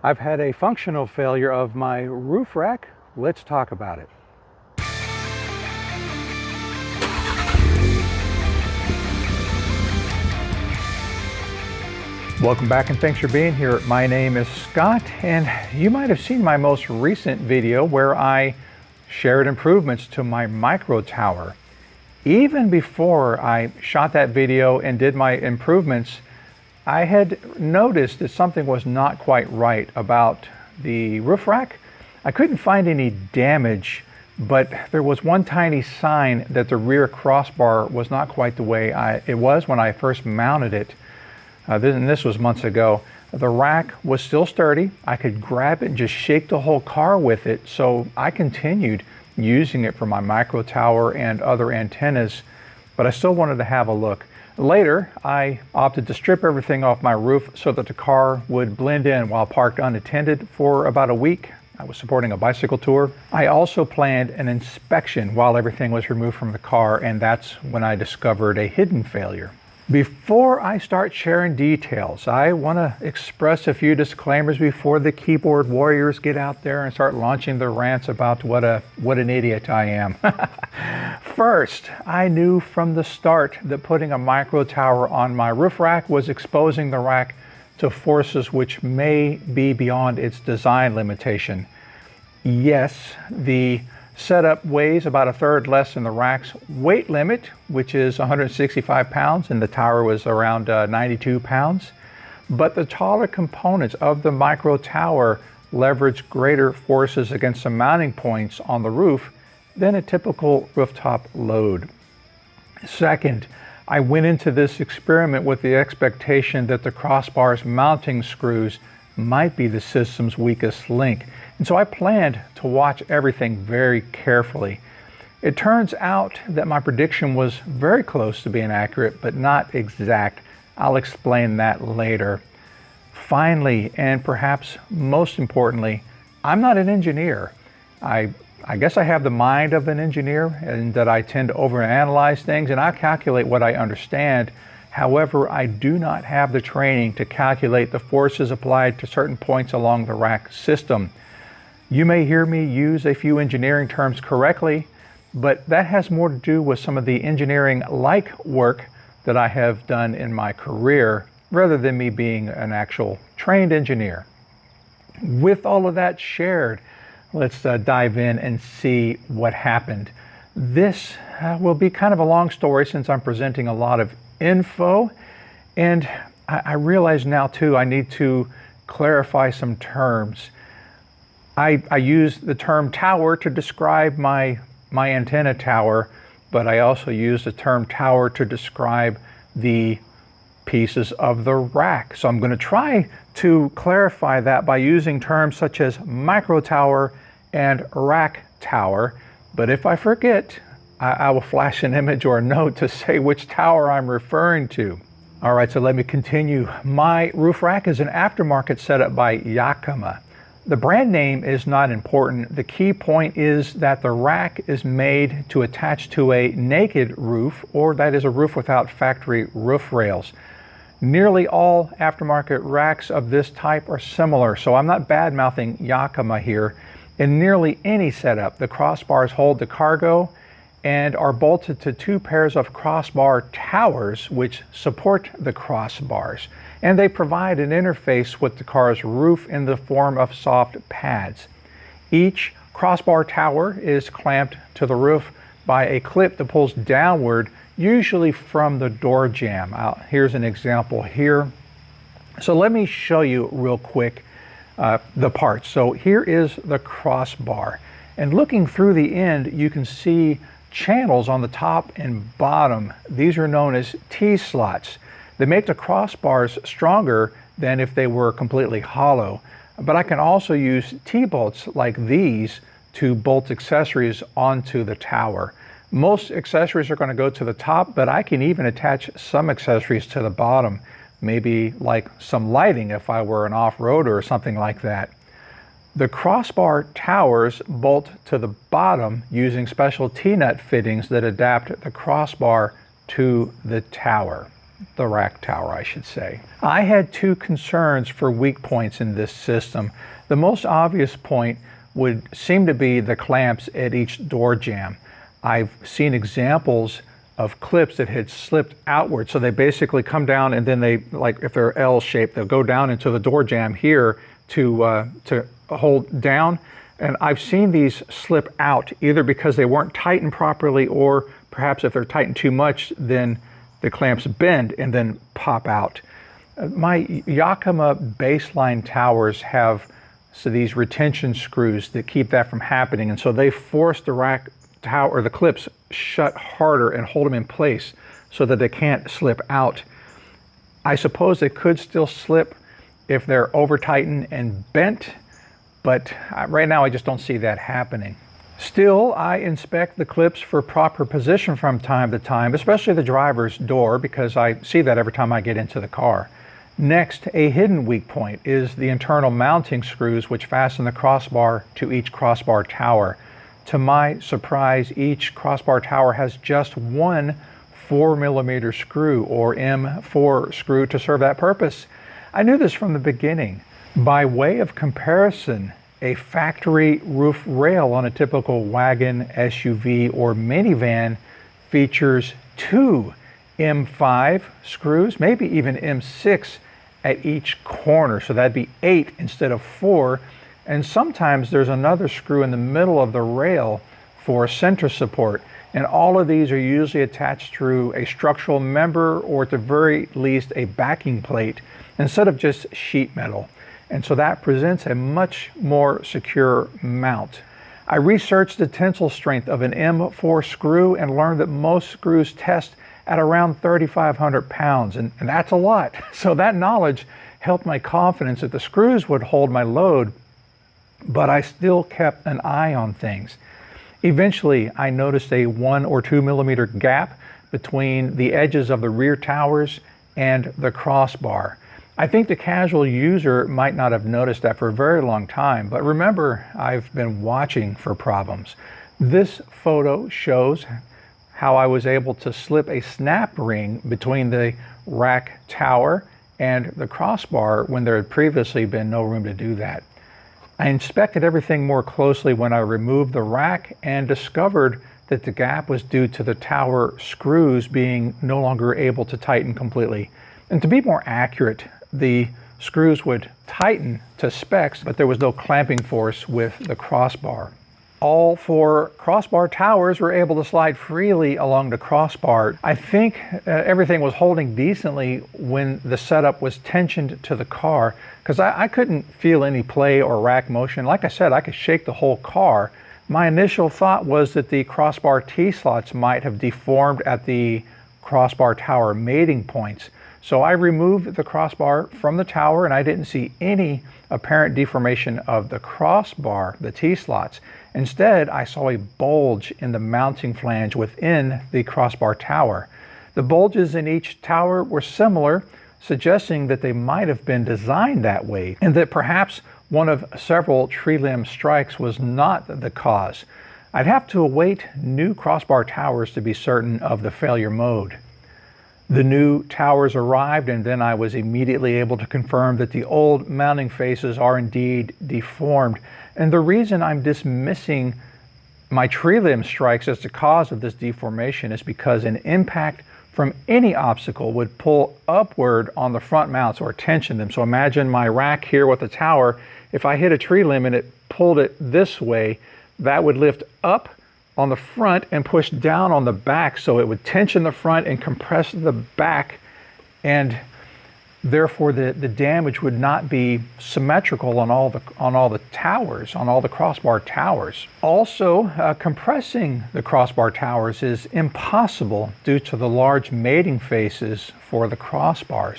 I've had a functional failure of my roof rack. Let's talk about it. Welcome back and thanks for being here. My name is Scott and you might have seen my most recent video where I shared improvements to my micro tower. Even before I shot that video and did my improvements, I had noticed that something was not quite right about the roof rack. I couldn't find any damage, but there was one tiny sign that the rear crossbar was not quite the way it was when I first mounted it. And this was months ago. The rack was still sturdy. I could grab it and just shake the whole car with it, so I continued using it for my micro tower and other antennas, but I still wanted to have a look. Later, I opted to strip everything off my roof so that the car would blend in while parked unattended for about a week. I was supporting a bicycle tour. I also planned an inspection while everything was removed from the car, and that's when I discovered a hidden failure. Before I start sharing details, I want to express a few disclaimers before the keyboard warriors get out there and start launching their rants about what an idiot I am. First, I knew from the start that putting a micro tower on my roof rack was exposing the rack to forces which may be beyond its design limitation. Yes, the setup weighs about a third less than the rack's weight limit, which is 165 pounds, and the tower was around 92 pounds. But the taller components of the micro tower leverage greater forces against the mounting points on the roof than a typical rooftop load. Second, I went into this experiment with the expectation that the crossbar's mounting screws might be the system's weakest link, and so I planned to watch everything very carefully. It turns out that my prediction was very close to being accurate, but not exact. I'll explain that later. Finally, and perhaps most importantly, I'm not an engineer. I guess I have the mind of an engineer, and that I tend to overanalyze things, and I calculate what I understand. However, I do not have the training to calculate the forces applied to certain points along the rack system. You may hear me use a few engineering terms correctly, but that has more to do with some of the engineering-like work that I have done in my career, rather than me being an actual trained engineer. With all of that shared, let's dive in and see what happened. This will be kind of a long story since I'm presenting a lot of info, and I realize now too I need to clarify some terms. I use the term tower to describe my antenna tower, but I also use the term tower to describe the pieces of the rack. So I'm going to try to clarify that by using terms such as micro tower and rack tower, but if I forget, I will flash an image or a note to say which tower I'm referring to. All right, so let me continue. My roof rack is an aftermarket setup by Yakima. The brand name is not important. The key point is that the rack is made to attach to a naked roof, or that is a roof without factory roof rails. Nearly all aftermarket racks of this type are similar, so I'm not bad-mouthing Yakima here. In nearly any setup, the crossbars hold the cargo and are bolted to two pairs of crossbar towers which support the crossbars, and they provide an interface with the car's roof in the form of soft pads. Each crossbar tower is clamped to the roof by a clip that pulls downward, usually from the door jamb. Here's an example here. So let me show you real quick the parts. So here is the crossbar, and looking through the end you can see channels on the top and bottom. These are known as T-slots. They make the crossbars stronger than if they were completely hollow. But I can also use T-bolts like these to bolt accessories onto the tower. Most accessories are going to go to the top, but I can even attach some accessories to the bottom, maybe like some lighting if I were an off-roader or something like that. The crossbar towers bolt to the bottom using special T-nut fittings that adapt the crossbar to the tower. the rack tower, I should say. I had two concerns for weak points in this system. The most obvious point would seem to be the clamps at each door jamb. I've seen examples of clips that had slipped outward, so they basically come down and then they, like if they're L-shaped, they'll go down into the door jamb here to hold down. And I've seen these slip out either because they weren't tightened properly, or perhaps if they're tightened too much, then the clamps bend and then pop out. My Yakima baseline towers have these retention screws that keep that from happening, and so they force the rack tower or the clips shut harder and hold them in place so that they can't slip out. I suppose they could still slip if they're over tightened and bent, but right now I just don't see that happening. Still, I inspect the clips for proper position from time to time, especially the driver's door, because I see that every time I get into the car. Next, a hidden weak point is the internal mounting screws which fasten the crossbar to each crossbar tower. To my surprise, each crossbar tower has just one 4mm screw, or M4 screw, to serve that purpose. I knew this from the beginning. By way of comparison, a factory roof rail on a typical wagon, SUV, or minivan features two M5 screws, maybe even M6 at each corner. So that'd be 8 instead of 4. And sometimes there's another screw in the middle of the rail for center support. And all of these are usually attached through a structural member, or at the very least a backing plate, instead of just sheet metal. And so that presents a much more secure mount. I researched the tensile strength of an M4 screw and learned that most screws test at around 3,500 pounds, and that's a lot. So that knowledge helped my confidence that the screws would hold my load, but I still kept an eye on things. Eventually, I noticed a 1 or 2 millimeter gap between the edges of the rear towers and the crossbar. I think the casual user might not have noticed that for a very long time, but remember, I've been watching for problems. This photo shows how I was able to slip a snap ring between the rack tower and the crossbar when there had previously been no room to do that. I inspected everything more closely when I removed the rack and discovered that the gap was due to the tower screws being no longer able to tighten completely. And to be more accurate, the screws would tighten to specs, but there was no clamping force with the crossbar. All 4 crossbar towers were able to slide freely along the crossbar. I think everything was holding decently when the setup was tensioned to the car, because I couldn't feel any play or rack motion. Like I said, I could shake the whole car. My initial thought was that the crossbar T-slots might have deformed at the crossbar tower mating points. So I removed the crossbar from the tower, and I didn't see any apparent deformation of the crossbar, the T-slots. Instead, I saw a bulge in the mounting flange within the crossbar tower. The bulges in each tower were similar, suggesting that they might have been designed that way, and that perhaps one of several tree limb strikes was not the cause. I'd have to await new crossbar towers to be certain of the failure mode. The new towers arrived, and then I was immediately able to confirm that the old mounting faces are indeed deformed. And the reason I'm dismissing my tree limb strikes as the cause of this deformation is because an impact from any obstacle would pull upward on the front mounts or tension them. So imagine my rack here with the tower. If I hit a tree limb and it pulled it this way, that would lift up on the front and push down on the back, so it would tension the front and compress the back, and therefore the damage would not be symmetrical on all the towers, on all the crossbar towers. Also, compressing the crossbar towers is impossible due to the large mating faces for the crossbars.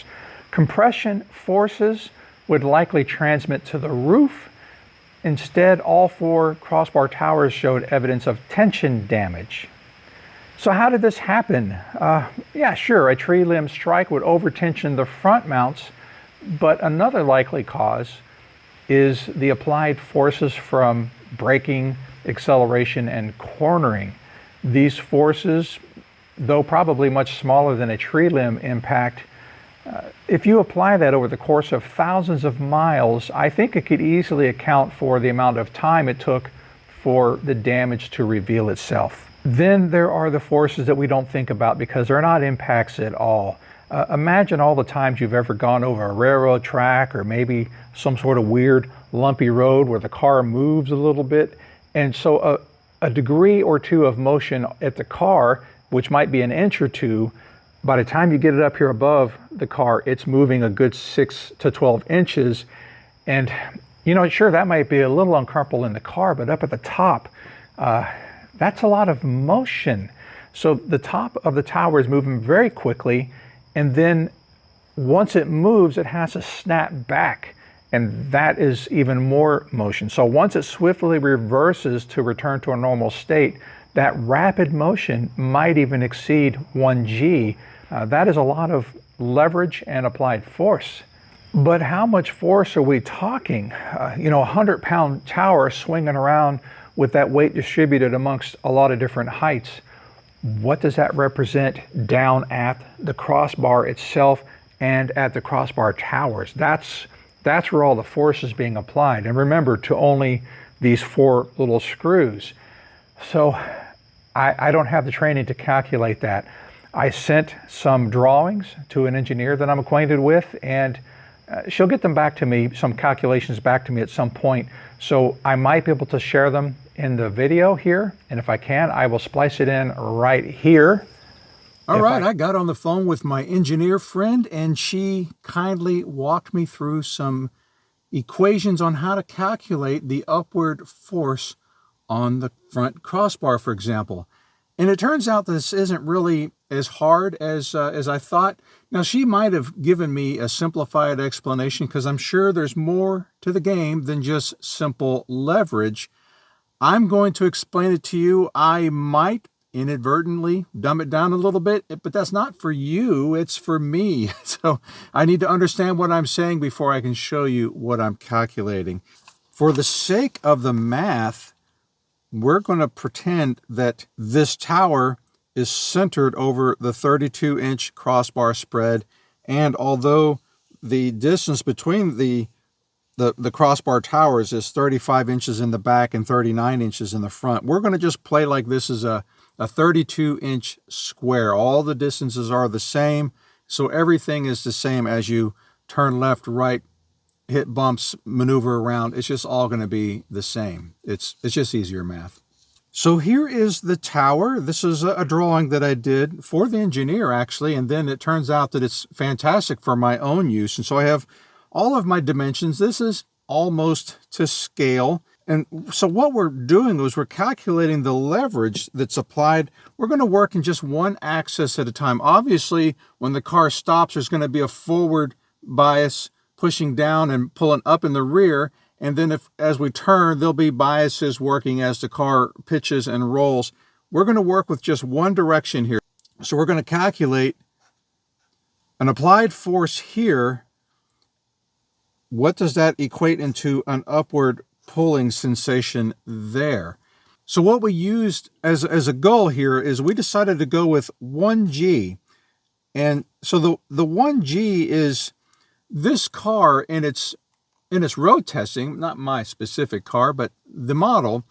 Compression forces would likely transmit to the roof. Instead, all 4 crossbar towers showed evidence of tension damage. So how did this happen? Yeah, sure, a tree limb strike would overtension the front mounts, but another likely cause is the applied forces from braking, acceleration, and cornering. These forces though probably much smaller than a tree limb impact. If you apply that over the course of thousands of miles, I think it could easily account for the amount of time it took for the damage to reveal itself. Then there are the forces that we don't think about because they're not impacts at all. Imagine all the times you've ever gone over a railroad track or maybe some sort of weird lumpy road where the car moves a little bit. And so a degree or two of motion at the car, which might be an inch or two, by the time you get it up here above the car, it's moving a good 6 to 12 inches. And, you know, sure, that might be a little uncomfortable in the car, but up at the top, that's a lot of motion. So the top of the tower is moving very quickly, and then once it moves, it has to snap back, and that is even more motion. So once it swiftly reverses to return to a normal state, that rapid motion might even exceed 1G. That is a lot of leverage and applied force. But how much force are we talking? You know, a 100-pound tower swinging around with that weight distributed amongst a lot of different heights. What does that represent down at the crossbar itself and at the crossbar towers? That's where all the force is being applied. And remember, to only these 4 little screws. So I don't have the training to calculate that. I sent some drawings to an engineer that I'm acquainted with, and she'll get them back to me, some calculations back to me at some point. So I might be able to share them in the video here. And if I can, I will splice it in right here. All right, I got on the phone with my engineer friend, and she kindly walked me through some equations on how to calculate the upward force on the front crossbar, for example. And it turns out this isn't really as hard as I thought. Now, she might have given me a simplified explanation because I'm sure there's more to the game than just simple leverage. I'm going to explain it to you. I might inadvertently dumb it down a little bit, but that's not for you, it's for me. So I need to understand what I'm saying before I can show you what I'm calculating. For the sake of the math, we're going to pretend that this tower is centered over the 32-inch crossbar spread, and although the distance between the crossbar towers is 35 inches in the back and 39 inches in the front, we're going to just play like this is a 32-inch square. All the distances are the same, so everything is the same as you turn left, right, hit bumps, maneuver around. It's just all going to be the same. It's just easier math. So here is the tower. This is a drawing that I did for the engineer, actually, and then it turns out that it's fantastic for my own use. And so I have all of my dimensions. This is almost to scale. And so what we're doing is we're calculating the leverage that's applied. We're going to work in just one axis at a time. Obviously, when the car stops, there's going to be a forward bias pushing down and pulling up in the rear. And then as we turn, there'll be biases working as the car pitches and rolls. We're going to work with just one direction here. So we're going to calculate an applied force here. What does that equate into an upward pulling sensation there? So what we used as a goal here is we decided to go with 1G. And so the 1G is this car in its road testing, not my specific car, but the model,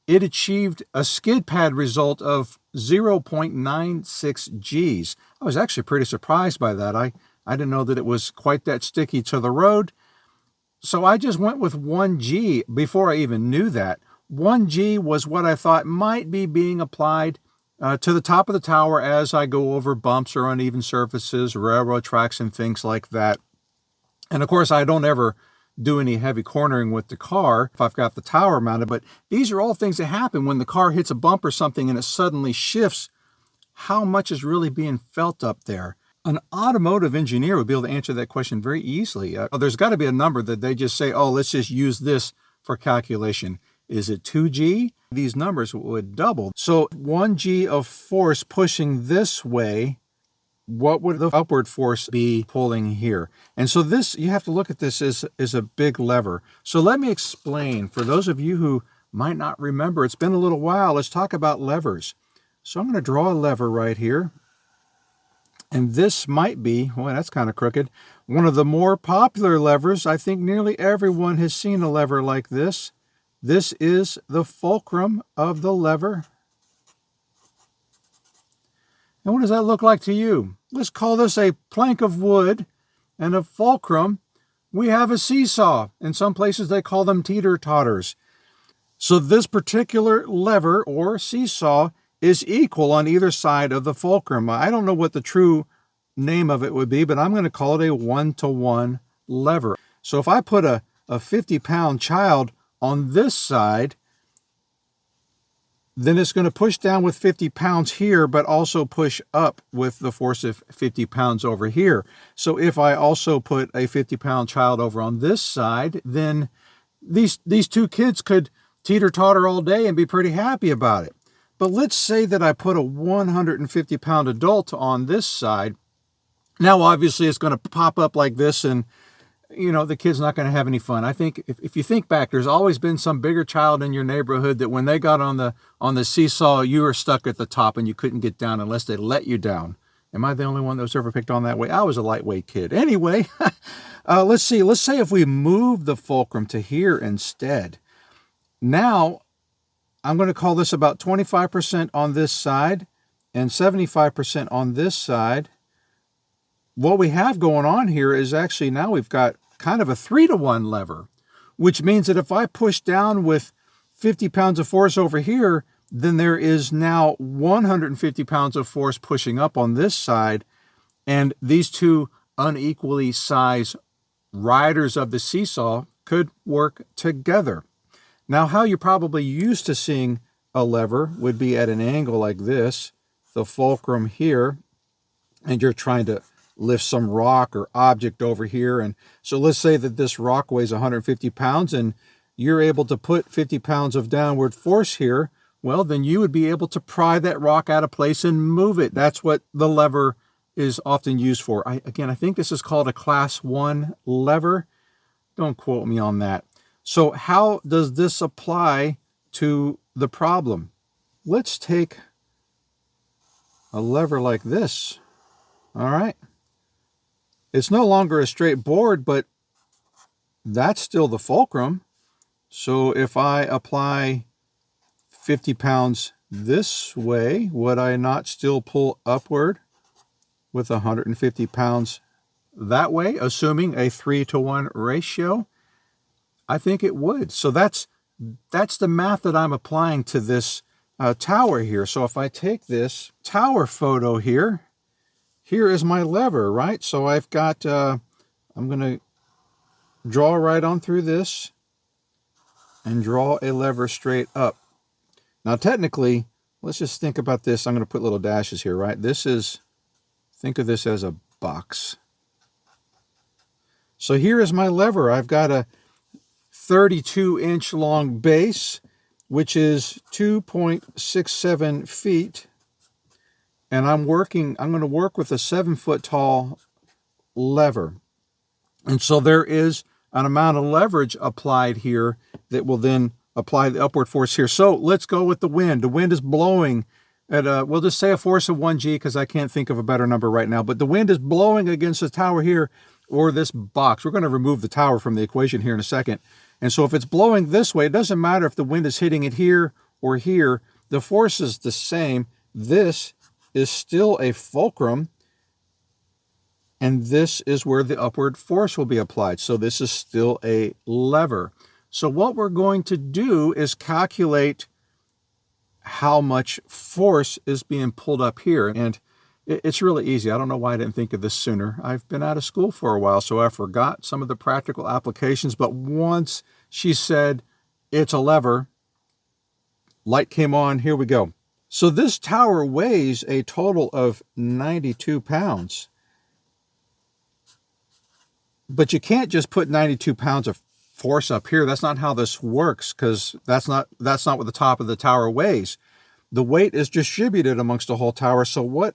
it achieved a skid pad result of 0.96 Gs. I was actually pretty surprised by that. I didn't know that it was quite that sticky to the road. So I just went with 1G before I even knew that. 1G was what I thought might be being applied to the top of the tower as I go over bumps or uneven surfaces, railroad tracks, and things like that. And of course, I don't ever do any heavy cornering with the car if I've got the tower mounted, but these are all things that happen when the car hits a bump or something and it suddenly shifts. How much is really being felt up there? An automotive engineer would be able to answer that question very easily. There's got to be a number that they just say, oh, let's just use this for calculation. Is it 2G? These numbers would double. So 1G of force pushing this way, what would the upward force be pulling here? And so this, you have to look at this as a big lever. So let me explain. For those of you who might not remember, it's been a little while, let's talk about levers. So I'm going to draw a lever right here. And this might be, well, that's kind of crooked, one of the more popular levers. I think nearly everyone has seen a lever like this. This is the fulcrum of the lever. And what does that look like to you? Let's call this a plank of wood and a fulcrum. We have a seesaw. In some places they call them teeter-totters. So this particular lever or seesaw is equal on either side of the fulcrum. I don't know what the true name of it would be, but I'm going to call it a 1-to-1 lever. So if I put a 50-pound child on this side, then it's going to push down with 50 pounds here, but also push up with the force of 50 pounds over here. So if I also put a 50-pound child over on this side, then these two kids could teeter-totter all day and be pretty happy about it. But let's say that I put a 150-pound adult on this side. Now, obviously, it's going to pop up like this, and the kid's not going to have any fun. I think if you think back, there's always been some bigger child in your neighborhood that when they got on the seesaw, you were stuck at the top and you couldn't get down unless they let you down. Am I the only one that was ever picked on that way? I was a lightweight kid. Anyway, let's see. Let's say if we move the fulcrum to here instead. Now, I'm going to call this about 25% on this side and 75% on this side. What we have going on here is actually now we've got kind of a 3-to-1 lever, which means that if I push down with 50 pounds of force over here, then there is now 150 pounds of force pushing up on this side, and these two unequally sized riders of the seesaw could work together. Now, how you're probably used to seeing a lever would be at an angle like this, the fulcrum here, and you're trying to lift some rock or object over here. And so let's say that this rock weighs 150 pounds and you're able to put 50 pounds of downward force here. Well, then you would be able to pry that rock out of place and move it. That's what the lever is often used for. I think this is called a class 1 lever. Don't quote me on that. So how does this apply to the problem? Let's take a lever like this. All right. It's no longer a straight board, but that's still the fulcrum. So if I apply 50 pounds this way, would I not still pull upward with 150 pounds that way, assuming a 3-to-1 ratio? I think it would. So that's the math that I'm applying to this tower here. So if I take this tower photo here is my lever, right? So I've got, I'm going to draw right on through this and draw a lever straight up. Now, technically, let's just think about this. I'm going to put little dashes here, right? Think of this as a box. So here is my lever. I've got a 32-inch long base, which is 2.67 feet. And I'm going to work with a 7-foot tall lever. And so there is an amount of leverage applied here that will then apply the upward force here. So let's go with the wind. The wind is blowing at we'll just say a force of 1 G because I can't think of a better number right now. But the wind is blowing against the tower here or this box. We're going to remove the tower from the equation here in a second. And so if it's blowing this way, it doesn't matter if the wind is hitting it here or here. The force is the same. This is still a fulcrum, and this is where the upward force will be applied. So this is still a lever. So what we're going to do is calculate how much force is being pulled up here. And it's really easy. I don't know why I didn't think of this sooner. I've been out of school for a while, so I forgot some of the practical applications. But once she said it's a lever, light came on. Here we go. So this tower weighs a total of 92 pounds. But you can't just put 92 pounds of force up here. That's not how this works, because that's not what the top of the tower weighs. The weight is distributed amongst the whole tower. So what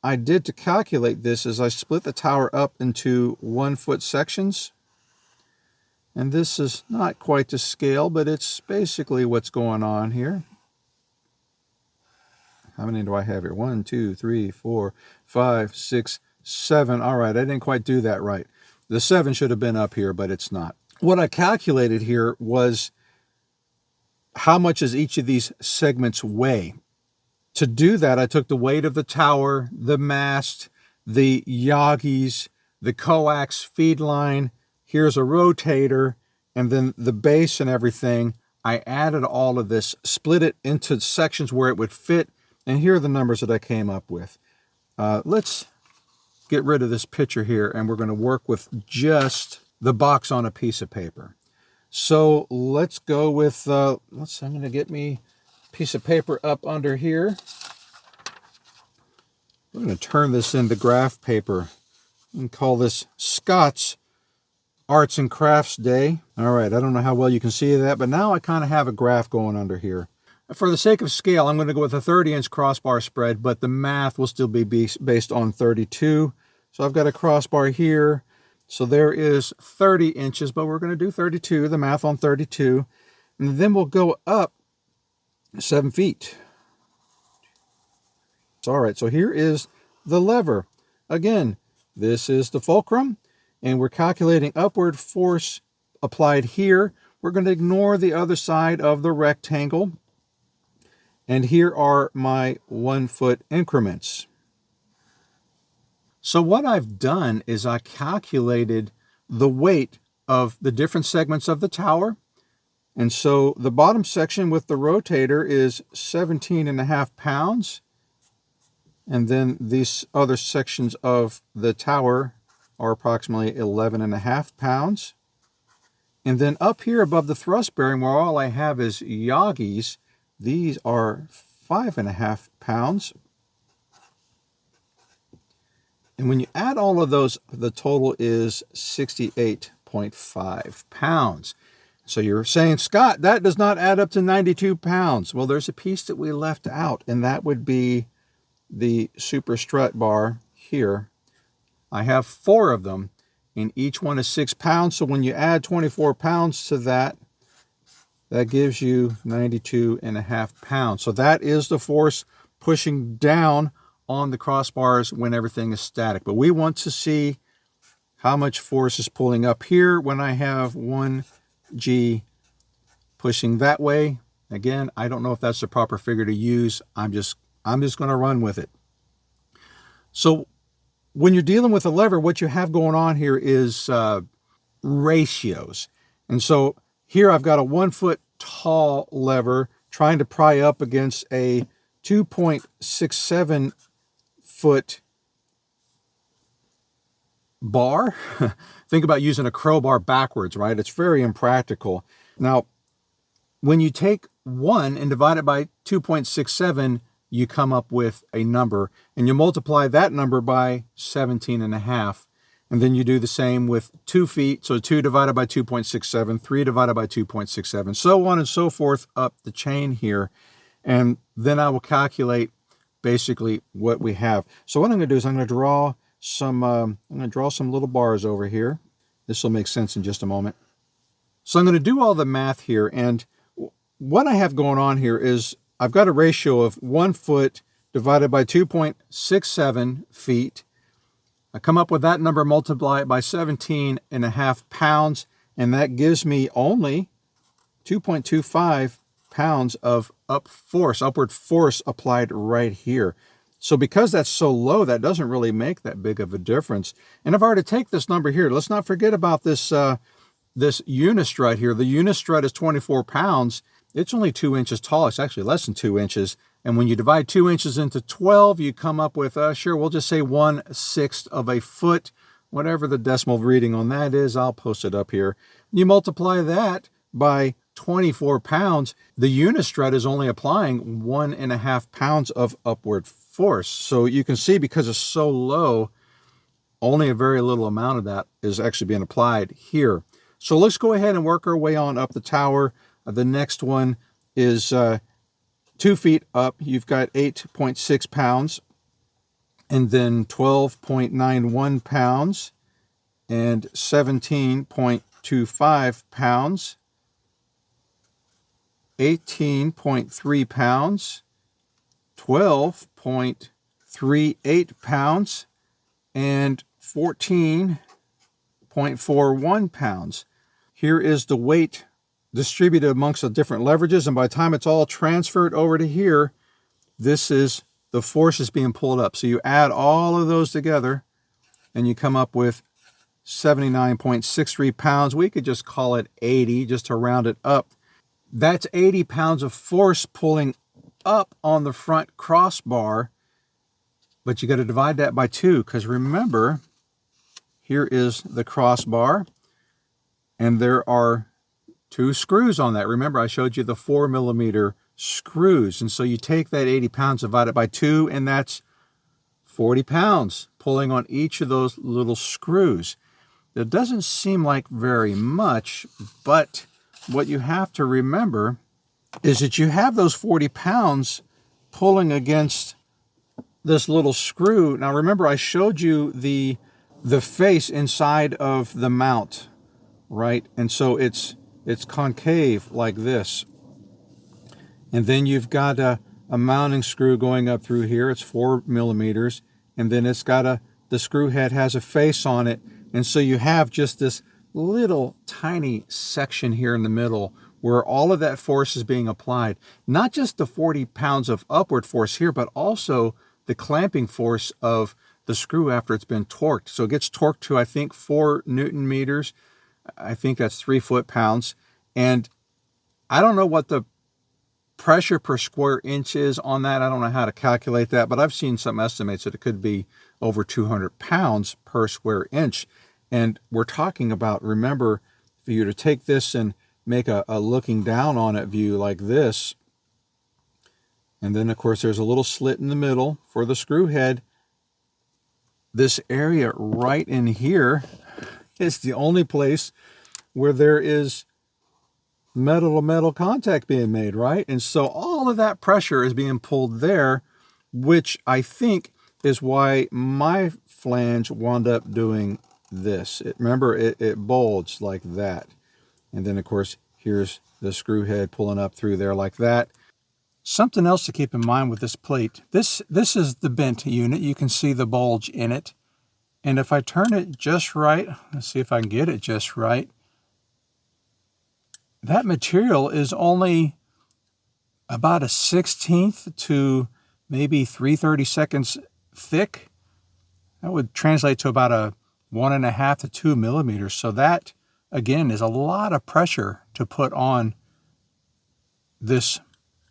I did to calculate this is I split the tower up into 1-foot sections. And this is not quite to scale, but it's basically what's going on here. how many do I have here? 1, 2, 3, 4, 5, 6, 7. All right, I didn't quite do that right. The 7 should have been up here, but it's not. What I calculated here was how much does each of these segments weigh? To do that, I took the weight of the tower, the mast, the Yagis, the coax feed line, here's a rotator, and then the base and everything. I added all of this, split it into sections where it would fit, and here are the numbers that I came up with. Let's get rid of this picture here, and we're going to work with just the box on a piece of paper. So let's go with, I'm going to get me a piece of paper up under here. We're going to turn this into graph paper and call this Scott's Arts and Crafts Day. All right, I don't know how well you can see that, but now I kind of have a graph going under here. For the sake of scale, I'm going to go with a 30-inch crossbar spread, but the math will still be based on 32. So I've got a crossbar here. So there is 30 inches, but we're going to do 32, the math on 32. And then we'll go up 7 feet. All right, so here is the lever. Again, this is the fulcrum, and we're calculating upward force applied here. We're going to ignore the other side of the rectangle. And here are my 1 foot increments. So what I've done is I calculated the weight of the different segments of the tower. And so the bottom section with the rotator is 17.5 pounds. And then these other sections of the tower are approximately 11.5 pounds. And then up here above the thrust bearing, where all I have is Yagis, these are 5.5 pounds. And when you add all of those, the total is 68.5 pounds. So you're saying, Scott, that does not add up to 92 pounds. Well, there's a piece that we left out, and that would be the super strut bar here. I have 4 of them, and each one is 6 pounds. So when you add 24 pounds to that, that gives you 92.5 pounds. So that is the force pushing down on the crossbars when everything is static. But we want to see how much force is pulling up here when I have 1G pushing that way. Again, I don't know if that's the proper figure to use. I'm just going to run with it. So when you're dealing with a lever, what you have going on here is ratios. And so here I've got a 1 foot tall lever trying to pry up against a 2.67 foot bar. Think about using a crowbar backwards, right? It's very impractical. Now, when you take 1 and divide it by 2.67, you come up with a number, and you multiply that number by 17.5. And then you do the same with 2 feet. So 2 divided by 2.67, 3 divided by 2.67, so on and so forth up the chain here. And then I will calculate basically what we have. So what I'm going to do is I'm going to draw some little bars over here. This will make sense in just a moment. So I'm going to do all the math here, and what I have going on here is I've got a ratio of 1 foot divided by 2.67 feet. I come up with that number, multiply it by 17.5 pounds, and that gives me only 2.25 pounds of upward force applied right here. So because that's so low, that doesn't really make that big of a difference. And if I were to take this number here, let's not forget about this this unistrut here. The unistrut is 24 pounds. It's only 2 inches tall. It's actually less than 2 inches. And when you divide 2 inches into 12, you come up with, sure, we'll just say 1/6 of a foot. Whatever the decimal reading on that is, I'll post it up here. You multiply that by 24 pounds. The unistrut is only applying 1.5 pounds of upward force. So you can see, because it's so low, only a very little amount of that is actually being applied here. So let's go ahead and work our way on up the tower. The next one is 2 feet up. You've got 8.6 pounds, and then 12.91 pounds, and 17.25 pounds, 18.3 pounds, 12.38 pounds and 14.41 pounds. Here is the weight distributed amongst the different leverages, and by the time it's all transferred over to here, this is the force is being pulled up. So you add all of those together and you come up with 79.63 pounds. We could just call it 80 just to round it up. That's 80 pounds of force pulling up on the front crossbar, but you got to divide that by 2, because remember, here is the crossbar and there are 2 screws on that. Remember, I showed you the 4mm screws, and so you take that 80 pounds, divide it by 2, and that's 40 pounds pulling on each of those little screws. That doesn't seem like very much, but what you have to remember is that you have those 40 pounds pulling against this little screw. Now remember, I showed you the face inside of the mount, right? And so it's concave like this. And then you've got a mounting screw going up through here. It's 4mm. And then it's got the screw head has a face on it. And so you have just this little tiny section here in the middle where all of that force is being applied. Not just the 40 pounds of upward force here, but also the clamping force of the screw after it's been torqued. So it gets torqued to, I think, 4 Newton meters. I think that's 3 foot-pounds. And I don't know what the pressure per square inch is on that. I don't know how to calculate that, but I've seen some estimates that it could be over 200 pounds per square inch. And we're talking about, remember, for you to take this and make a looking down on it view like this. And then, of course, there's a little slit in the middle for the screw head. This area right in here is the only place where there is metal-to-metal contact being made, right? And so all of that pressure is being pulled there, which I think is why my flange wound up doing this. Remember, it bulged like that. And then, of course, here's the screw head pulling up through there like that. Something else to keep in mind with this plate, this is the bent unit. You can see the bulge in it. And if I turn it just right, let's see if I can get it just right, that material is only about a 1/16 to maybe 3/32 thick. That would translate to about a 1.5 to 2 millimeters. So that, again, is a lot of pressure to put on this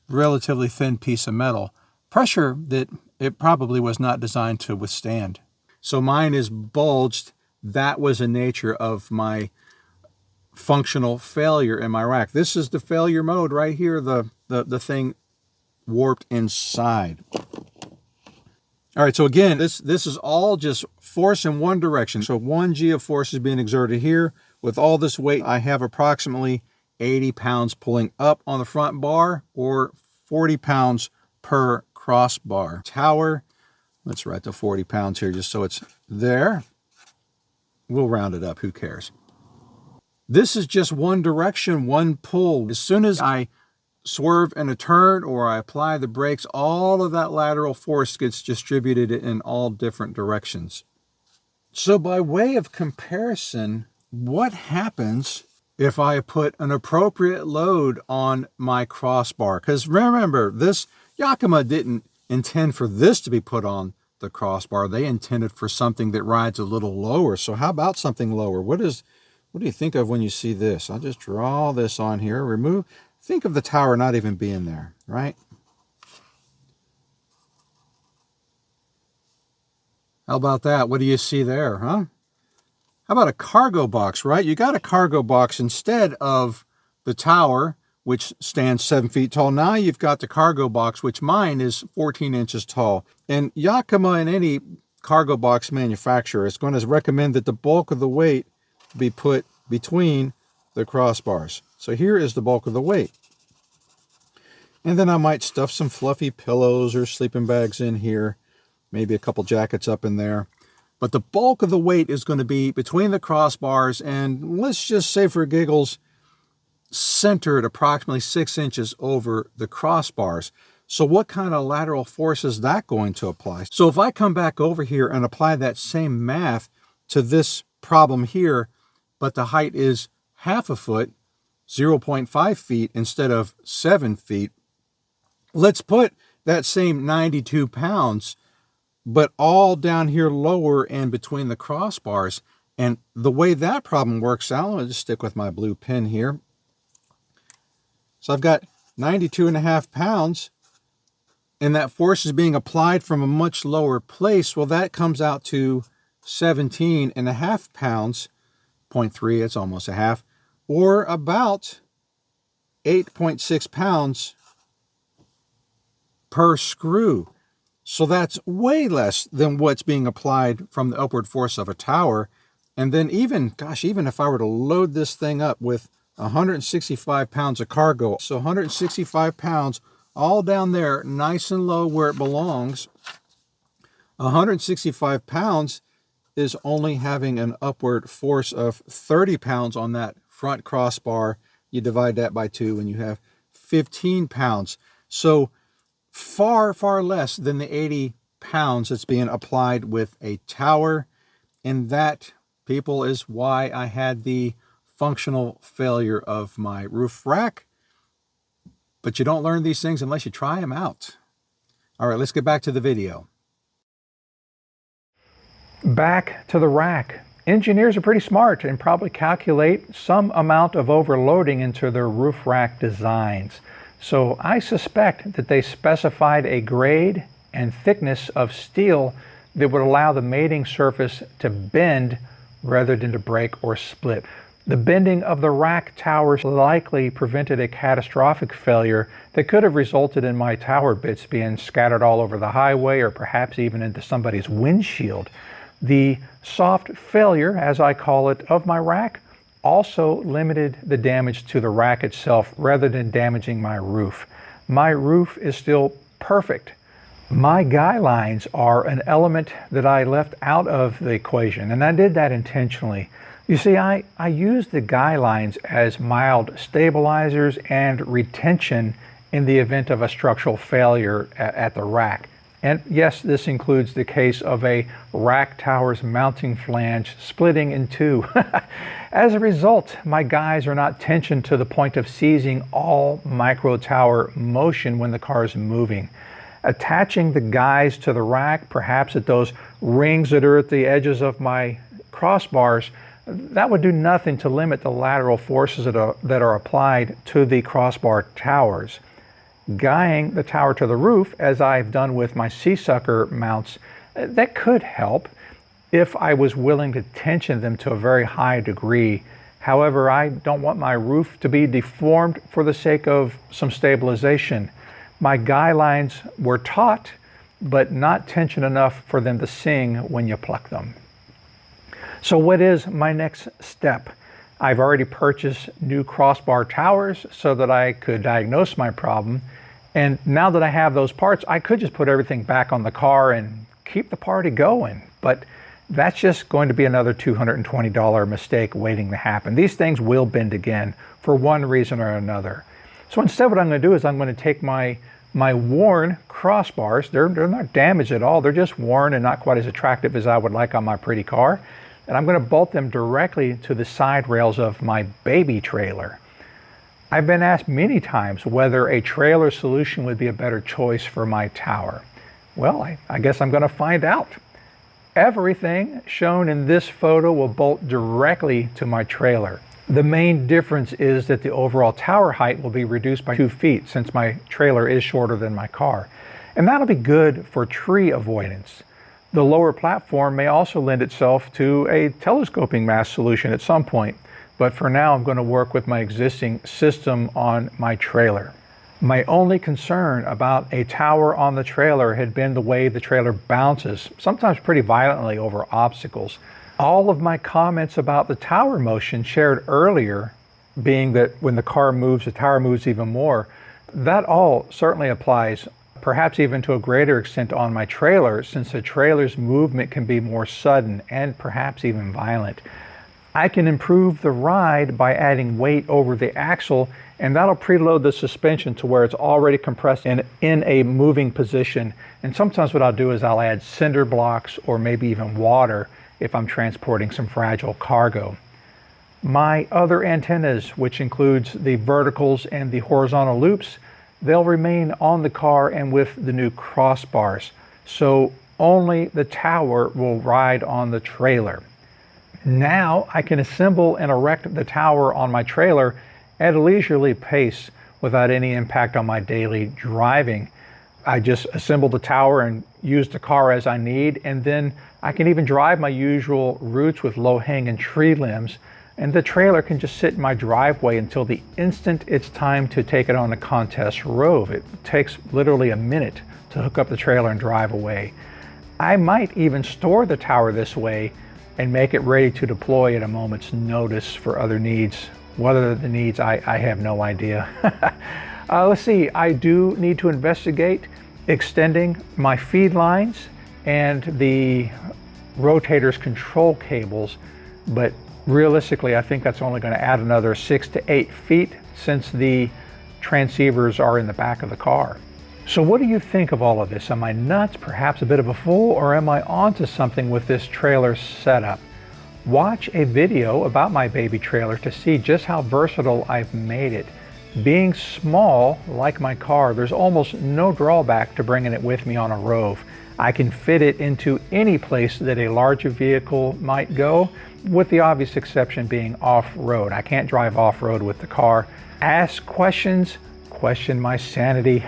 relatively thin piece of metal. Pressure that it probably was not designed to withstand. So mine is bulged. That was the nature of my functional failure in my rack. This is the failure mode right here, the thing warped inside. All right, so again, this is all just force in one direction. So 1G of force is being exerted here. With all this weight, I have approximately 80 pounds pulling up on the front bar, or 40 pounds per crossbar. Tower, let's write the 40 pounds here just so it's there. We'll round it up, who cares? This is just one direction, one pull. As soon as I swerve in a turn or I apply the brakes, all of that lateral force gets distributed in all different directions. So by way of comparison, what happens if I put an appropriate load on my crossbar? Because remember, this Yakima didn't intend for this to be put on the crossbar. They intended for something that rides a little lower. So how about something lower? What do you think of when you see this? I'll just draw this on here, remove. Think of the tower not even being there, right? How about that? What do you see there, huh? How about a cargo box, right? You got a cargo box instead of the tower, which stands 7 feet tall. Now you've got the cargo box, which mine is 14 inches tall. And Yakima and any cargo box manufacturer is going to recommend that the bulk of the weight be put between the crossbars. So here is the bulk of the weight. And then I might stuff some fluffy pillows or sleeping bags in here, maybe a couple jackets up in there. But the bulk of the weight is going to be between the crossbars, and let's just say for giggles, centered approximately 6 inches over the crossbars. So what kind of lateral force is that going to apply? So if I come back over here and apply that same math to this problem here, but the height is half a foot, 0.5 feet instead of 7 feet, let's put that same 92 pounds, but all down here lower and between the crossbars. And the way that problem works out, I'll just stick with my blue pen here. So I've got 92.5 pounds, and that force is being applied from a much lower place. Well, that comes out to 17.5 pounds, 0.3, it's almost a half, or about 8.6 pounds per screw. So that's way less than what's being applied from the upward force of a tower. And then even if I were to load this thing up with 165 pounds of cargo, so 165 pounds all down there, nice and low where it belongs, 165 pounds is only having an upward force of 30 pounds on that front crossbar. You divide that by 2 and you have 15 pounds. So far, far less than the 80 pounds that's being applied with a tower. And that, people, is why I had the functional failure of my roof rack. But you don't learn these things unless you try them out. All right, let's get back to the video. Back to the rack. Engineers are pretty smart and probably calculate some amount of overloading into their roof rack designs. So I suspect that they specified a grade and thickness of steel that would allow the mating surface to bend rather than to break or split. The bending of the rack towers likely prevented a catastrophic failure that could have resulted in my tower bits being scattered all over the highway or perhaps even into somebody's windshield. The soft failure, as I call it, of my rack also limited the damage to the rack itself rather than damaging my roof. My roof is still perfect. My guy lines are an element that I left out of the equation, and I did that intentionally. You see, I use the guy lines as mild stabilizers and retention in the event of a structural failure at the rack. And yes, this includes the case of a rack tower's mounting flange splitting in two. As a result, my guys are not tensioned to the point of seizing all micro tower motion when the car is moving. Attaching the guys to the rack, perhaps at those rings that are at the edges of my crossbars, that would do nothing to limit the lateral forces that are applied to the crossbar towers. Guying the tower to the roof, as I've done with my C-sucker mounts, that could help if I was willing to tension them to a very high degree. However, I don't want my roof to be deformed for the sake of some stabilization. My guy lines were taut, but not tensioned enough for them to sing when you pluck them. So what is my next step? I've already purchased new crossbar towers so that I could diagnose my problem. And now that I have those parts, I could just put everything back on the car and keep the party going. But that's just going to be another $220 mistake waiting to happen. These things will bend again for one reason or another. So instead what I'm going to do is I'm going to take my worn crossbars. They're not damaged at all. They're just worn and not quite as attractive as I would like on my pretty car. And I'm going to bolt them directly to the side rails of my baby trailer. I've been asked many times whether a trailer solution would be a better choice for my tower. Well, I guess I'm going to find out. Everything shown in this photo will bolt directly to my trailer. The main difference is that the overall tower height will be reduced by 2 feet since my trailer is shorter than my car. And that'll be good for tree avoidance. The lower platform may also lend itself to a telescoping mast solution at some point, but for now I'm going to work with my existing system on my trailer. My only concern about a tower on the trailer had been the way the trailer bounces, sometimes pretty violently over obstacles. All of my comments about the tower motion shared earlier, being that when the car moves, the tower moves even more, that all certainly applies, perhaps even to a greater extent on my trailer, since the trailer's movement can be more sudden and perhaps even violent. I can improve the ride by adding weight over the axle and that'll preload the suspension to where it's already compressed in a moving position. And sometimes what I'll do is I'll add cinder blocks or maybe even water if I'm transporting some fragile cargo. My other antennas, which includes the verticals and the horizontal loops, they'll remain on the car and with the new crossbars. So only the tower will ride on the trailer. Now I can assemble and erect the tower on my trailer at a leisurely pace without any impact on my daily driving. I just assemble the tower and use the car as I need, and then I can even drive my usual routes with low-hanging tree limbs, and the trailer can just sit in my driveway until the instant it's time to take it on a contest road. It takes literally a minute to hook up the trailer and drive away. I might even store the tower this way and make it ready to deploy at a moment's notice for other needs. What are the needs? I have no idea. Let's see, I do need to investigate extending my feed lines and the rotator's control cables, but realistically, I think that's only going to add another 6 to 8 feet since the transceivers are in the back of the car. So what do you think of all of this? Am I nuts, perhaps a bit of a fool, or am I onto something with this trailer setup? Watch a video about my baby trailer to see just how versatile I've made it. Being small, like my car, there's almost no drawback to bringing it with me on a rove. I can fit it into any place that a larger vehicle might go, with the obvious exception being off-road. I can't drive off-road with the car. Ask questions, question my sanity.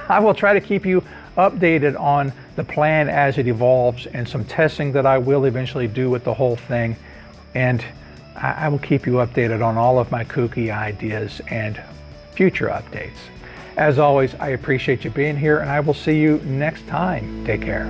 I will try to keep you updated on the plan as it evolves and some testing that I will eventually do with the whole thing. And I will keep you updated on all of my kooky ideas and future updates. As always, I appreciate you being here, and I will see you next time. Take care.